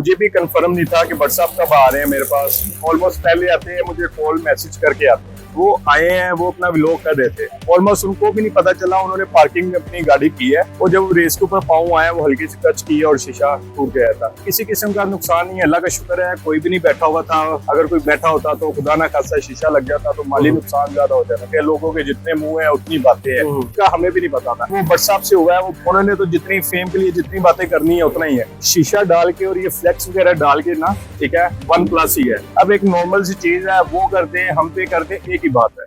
मुझे भी कंफर्म नहीं था कि बट साहब कब आ रहे हैं मेरे पास। ऑलमोस्ट पहले आते हैं, मुझे कॉल मैसेज करके आते हैं। वो आए हैं, वो अपना व्लॉग कर रहे थे। ऑलमोस्ट उनको भी नहीं पता चला, उन्होंने पार्किंग में अपनी गाड़ी की है और जब रेस के ऊपर पाँव आया वो हल्की सी टच की और शीशा टूट गया था। किसी किस्म का नुकसान नहीं है, अल्लाह का शुक्र है, कोई भी नहीं बैठा हुआ था। अगर कोई बैठा होता तो खुदा ना खासा शीशा लग जाता तो माली नुकसान ज्यादा हो जाता। लोगों के जितने मुंह है उतनी बातें हैं, उसका हमें भी नहीं पता था। वो बट साहब से हुआ है, वो उन्होंने तो जितनी फेम के लिए जितनी बातें करनी है उतना ही है। शीशा डाल के और ये फ्लेक्स वगैरह डाल के ना, ठीक है, वन प्लस ही है। अब एक नॉर्मल सी चीज है, वो करते हैं हम पे करते हैं, एक ही बात है।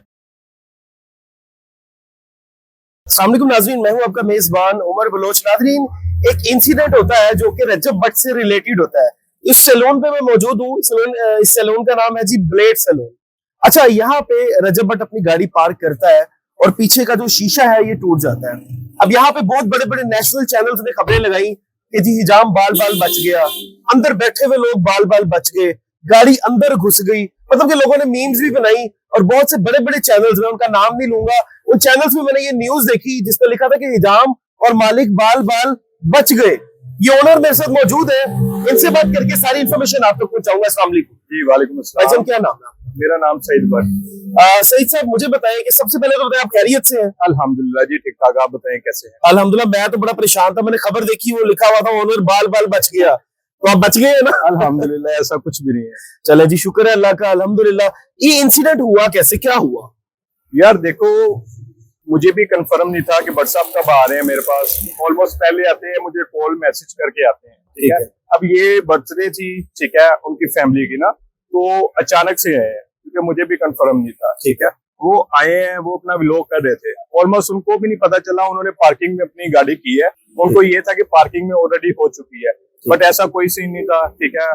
अस्सलाम वालेकुम नाज़रीन, मैं हूं आपका मेजबान उमर बलोच। नाज़रीन, एक इंसिडेंट होता है जो कि रजब भट्ट से रिलेटेड होता है। इस सैलून पे मैं मौजूद हूं। इस सैलून का नाम है जी ब्लेड सैलून। अच्छा, यहाँ पे रजब भट्ट अपनी गाड़ी पार्क करता है और पीछे का जो शीशा है ये टूट जाता है। अब यहाँ पे बहुत बड़े बड़े नेशनल चैनल्स ने खबरें लगाई कि जी हिजाम बाल बाल बच गया, अंदर बैठे हुए लोग बाल बाल बच गए, गाड़ी अंदर घुस गई। मतलब कि लोगों ने मीम्स भी बनाई और बहुत से बड़े बड़े चैनल्स, मैं उनका नाम नहीं लूंगा, उन चैनल्स में मैंने ये न्यूज देखी जिसपे लिखा था कि हिजाम और मालिक बाल बाल बच गए। ये ओनर मेरे साथ मौजूद है, इनसे बात करके सारी इन्फॉर्मेशन आप तक पहुंचाऊंगा। अस्सलाम वालेकुम। जी वालेकुम अस्सलाम। भाईजान, क्या नाम है? मेरा नाम सईद भट्ट। सईद साहब, मुझे बताएं कि सबसे पहले तो बताएं आप खैरियत से हैं? अल्हम्दुलिल्लाह जी, ठीक ठाक। आप बताएं कैसे हैं? अल्हम्दुलिल्लाह, मैं तो बड़ा परेशान था। मैंने खबर देखी, वो लिखा हुआ था ओनर बाल बाल बच गया, तो आप बच गए ना? अल्हम्दुलिल्लाह, ऐसा कुछ भी नहीं है। चले जी, शुक्र है अल्लाह का, अल्हम्दुलिल्लाह। ये इंसिडेंट हुआ कैसे, क्या हुआ? यार देखो, मुझे भी कंफर्म नहीं था कि बट साहब कब आ रहे हैं मेरे पास। ऑलमोस्ट पहले आते हैं, मुझे कॉल मैसेज करके आते हैं, ठीक है। अब ये बर्थडे थी, ठीक है, उनकी फैमिली की ना, तो अचानक से आए हैं क्योंकि मुझे भी कंफर्म नहीं था, ठीक है। वो आए हैं, वो अपना व्लॉग कर रहे थे। ऑलमोस्ट उनको भी नहीं पता चला, उन्होंने पार्किंग में अपनी गाड़ी की है। उनको ये था कि पार्किंग में ऑलरेडी हो चुकी है, बट ऐसा कोई सीन नहीं था, ठीक है।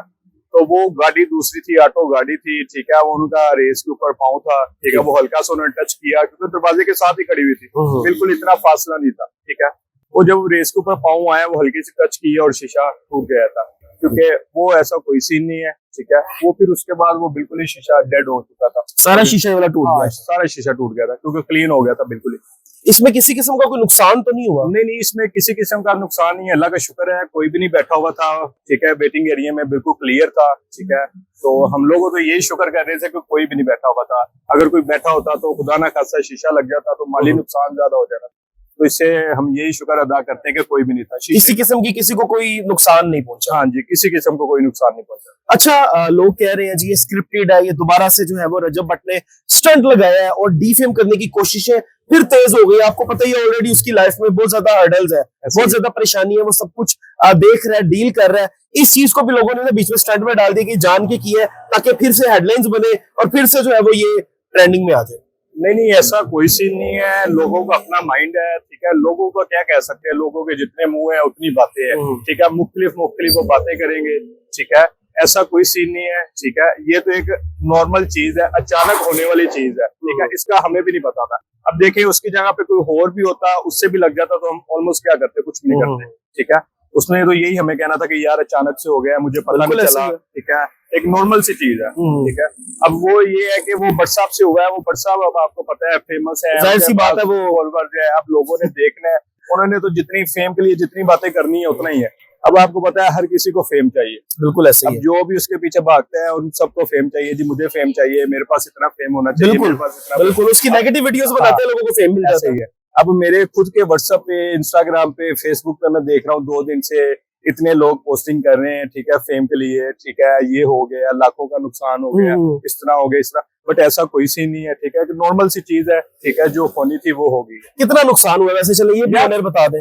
तो वो गाड़ी दूसरी थी, ऑटो गाड़ी थी, ठीक है। वो उनका रेस के ऊपर पाँव था, ठीक है। वो हल्का सा उन्होंने टच किया क्योंकि दरवाजे के साथ ही खड़ी हुई थी, बिल्कुल इतना फासला नहीं था, ठीक है। वो जब रेस के ऊपर पाँव आया, वो हल्की सी टच की और शीशा टूट गया था, क्योंकि वो ऐसा कोई सीन नहीं है, ठीक है। वो फिर उसके बाद वो बिल्कुल ही शीशा डेड हो चुका था, सारा शीशा वाला टूट गया? सारा शीशा टूट गया था क्योंकि क्लीन हो गया था बिल्कुल ही। इसमें किसी किस्म का कोई नुकसान तो नहीं हुआ? नहीं, इसमें किसी किस्म का नुकसान नहीं है, अल्लाह का शुक्र है, कोई भी नहीं बैठा हुआ था, ठीक है। वेटिंग एरिया में बिल्कुल क्लियर था, ठीक है। तो हम लोग तो यही शुक्र कर रहे थे कि कोई भी नहीं बैठा हुआ था। अगर कोई बैठा होता तो खुदा ना खासा शीशा लग जाता तो माली नुकसान ज्यादा हो जाता। तो इससे हम यही शुक्र अदा करते हैं कि कोई भी नहीं था। किसी किस्म की किसी को कोई नुकसान नहीं पहुंचा? हाँ जी, किसी किस्म को कोई नुकसान नहीं पहुंचा। अच्छा, लोग कह रहे हैं जी ये स्क्रिप्टेड है, ये दोबारा से जो है वो रजब भट्ट ने स्टंट लगाया है और डीफेम करने की कोशिशें फिर तेज हो गई। आपको पता ही है ऑलरेडी उसकी लाइफ में बहुत ज्यादा हर्डल्स है, बहुत ज्यादा परेशानी है, वो सब कुछ देख रहा है, डील कर रहा है। इस चीज को भी लोगों ने बीच में स्टंट में डाल दिया कि जान के की है ताकि फिर से हेडलाइंस बने और फिर से जो है वो ये ट्रेंडिंग में आ जाए। नहीं, ऐसा कोई सीन नहीं है। लोगों का अपना माइंड है, ठीक है। लोगों को क्या कह सकते हैं, लोगों के जितने मुंह है उतनी बातें हैं, ठीक है। मुख्तलिफ वो बातें करेंगे, ठीक है। ऐसा कोई सीन नहीं है, ठीक है। ये तो एक नॉर्मल चीज है, अचानक होने वाली चीज है, ठीक है। इसका हमें भी नहीं पता था। अब देखिए, उसकी जगह पे कोई और भी होता, उससे भी लग जाता, तो हम ऑलमोस्ट क्या करते, कुछ भी नहीं करते, ठीक है। उसने तो यही हमें कहना था कि यार अचानक से हो गया, मुझे पता नहीं चला, ठीक है। एक नॉर्मल सी चीज है, ठीक है। अब वो ये है कि वो बट साहब से हुआ है। वो बट साहब अब आपको पता है फेमस है, जाहिर सी बात है, वो फॉलोअर जो है, अब लोगों ने देखना है। उन्होंने तो जितनी फेम के लिए जितनी बातें करनी है उतना ही है। अब आपको पता है हर किसी को फेम चाहिए, बिल्कुल ऐसे ही है। जो भी उसके पीछे भागते हैं उन सबको फेम चाहिए जी। मुझे फेम चाहिए, मेरे पास इतना फेम होना चाहिए, मेरे पास इतना, बिल्कुल उसकी नेगेटिव वीडियोस बनाते हैं, लोगों को फेम मिल जाता है। अब मेरे खुद के व्हाट्सएप पे, इंस्टाग्राम पे, फेसबुक पे मैं देख रहा हूँ 2 दिन से इतने लोग पोस्टिंग कर रहे हैं, ठीक है, फेम के लिए, ठीक है। ये हो गया, लाखों का नुकसान हो गया, इस तरह हो गया, इस तरह, बट ऐसा कोई सीन नहीं है, ठीक है। नॉर्मल सी चीज है, ठीक है। जो होनी थी वो हो गई। कितना नुकसान हुआ वैसे, चलो ये भी ऑनर बता दें।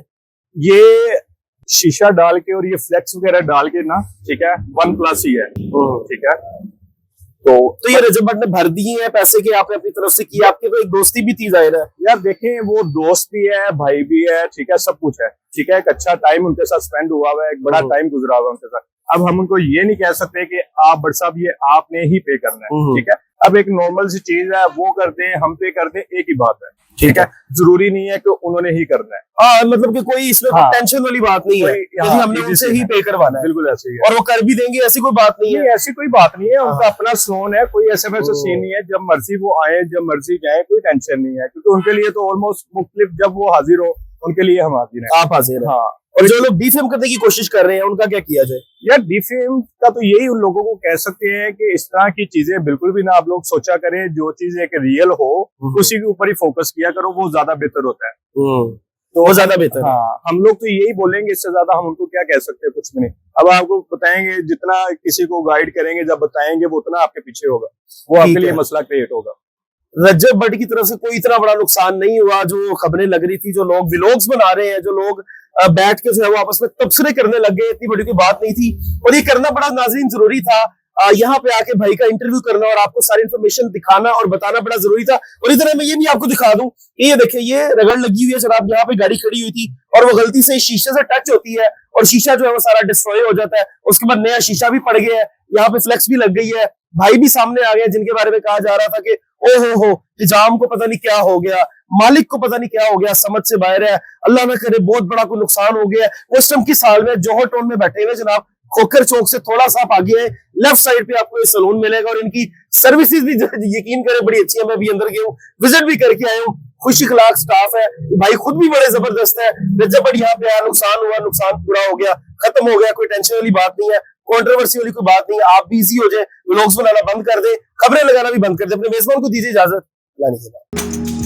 ये शीशा डाल के और ये फ्लेक्स वगैरह डाल के ना, ठीक है, वन प्लस ही है, ठीक है। तो ये रजब भट्ट ने भर दिए हैं पैसे के, आपने अपनी तरफ से किया? आपकी तो एक दोस्ती भी थी जाहिर है। यार देखें, वो दोस्त भी है, भाई भी है, ठीक है, सब कुछ है, ठीक है। एक अच्छा टाइम उनके साथ स्पेंड हुआ हुआ है, एक बड़ा टाइम गुजरा हुआ है उनके साथ। अब हम उनको ये नहीं कह सकते कि आप बट साहब ये आपने ही पे करना है, ठीक है। अब एक नॉर्मल सी चीज है, वो कर दें, हम पे कर दें, एक ही बात है, ठीक है। जरूरी नहीं है कि उन्होंने ही करना है। मतलब कि कोई इसमें टेंशन वाली बात नहीं है, हमने उनसे ही पे करवाना है, बिल्कुल ऐसे ही है। और वो कर भी देंगे, ऐसी कोई बात नहीं है। ऐसी कोई बात नहीं है, उनका अपना सोन है, कोई ऐसा वैसा सीन नहीं है। जब मर्जी वो आए, जब मर्जी जाए, कोई टेंशन नहीं है, क्योंकि उनके लिए तो ऑलमोस्ट मुख्तलिफ, जब वो हाजिर हो उनके लिए हम हाजिर हैं। आप हाजिर हैं। हाँ, और जो लोग डिफेम करने की कोशिश कर रहे हैं उनका क्या किया जाए? यार डिफेम का तो यही उन लोगों को कह सकते हैं कि इस तरह की चीजें बिल्कुल भी ना आप लोग सोचा करें, जो चीज एक रियल हो उसी के ऊपर ही फोकस किया करो, वो ज्यादा बेहतर होता है। तो वो ज्यादा बेहतर है। हाँ, हम लोग तो यही बोलेंगे, इससे ज्यादा हम उनको क्या कह सकते हैं, कुछ भी नहीं। अब आपको बताएंगे, जितना किसी को गाइड करेंगे, जब बताएंगे वो उतना आपके पीछे होगा, वो आपके लिए मसला क्रिएट होगा। रज्जब भट्ट की तरफ से कोई इतना बड़ा नुकसान नहीं हुआ जो खबरें लग रही थी, जो लोग व्लॉग्स बना रहे हैं, जो लोग बैठ के जो है वो आपस में तबसरे करने लग गए, इतनी बड़ी कोई बात नहीं थी। और ये करना बड़ा नाज़रीन जरूरी था, यहाँ पे आके भाई का इंटरव्यू करना और आपको सारी इन्फॉर्मेशन दिखाना और बताना बड़ा जरूरी था। और इधर मैं ये भी आपको दिखा दूं, ये देखिए ये रगड़ लगी हुई है जनाब, यहाँ पे गाड़ी खड़ी हुई थी और वो गलती से शीशे से टच होती है और शीशा जो है वो सारा डिस्ट्रॉय हो जाता है। उसके बाद नया शीशा भी पड़ गया है, यहाँ पे फ्लेक्स भी लग गई है, भाई भी सामने आ गए जिनके बारे में कहा जा रहा था कि ओ हो हिजाम को पता नहीं क्या हो गया, मालिक को पता नहीं क्या हो गया, समझ से बाहर है, अल्लाह ना करे बहुत बड़ा कोई नुकसान हो गया है। वो इस टाइम की साल में जौहर टाउन में बैठे हुए जनाब, खोखर चौक से थोड़ा सा आगे है, लेफ्ट साइड पे आपको ये सलून मिलेगा और इनकी सर्विसेज भी यकीन करें बड़ी अच्छी है। मैं भी अंदर गया हूँ, विजिट भी करके आया हूँ, खुश इखलाक स्टाफ है, भाई खुद भी बड़े जबरदस्त है। रज्जब भट्ट यहाँ पे आया, नुकसान हुआ, नुकसान पूरा हो गया, खत्म हो गया, कोई टेंशन वाली बात नहीं है, कंट्रोवर्सी वाली कोई बात नहीं है। आप भी इजी हो जाए, व्लॉग्स बनाना बंद कर दे, खबरें लगाना भी बंद कर दे, अपने मेजबान को दीजिए इजाजत।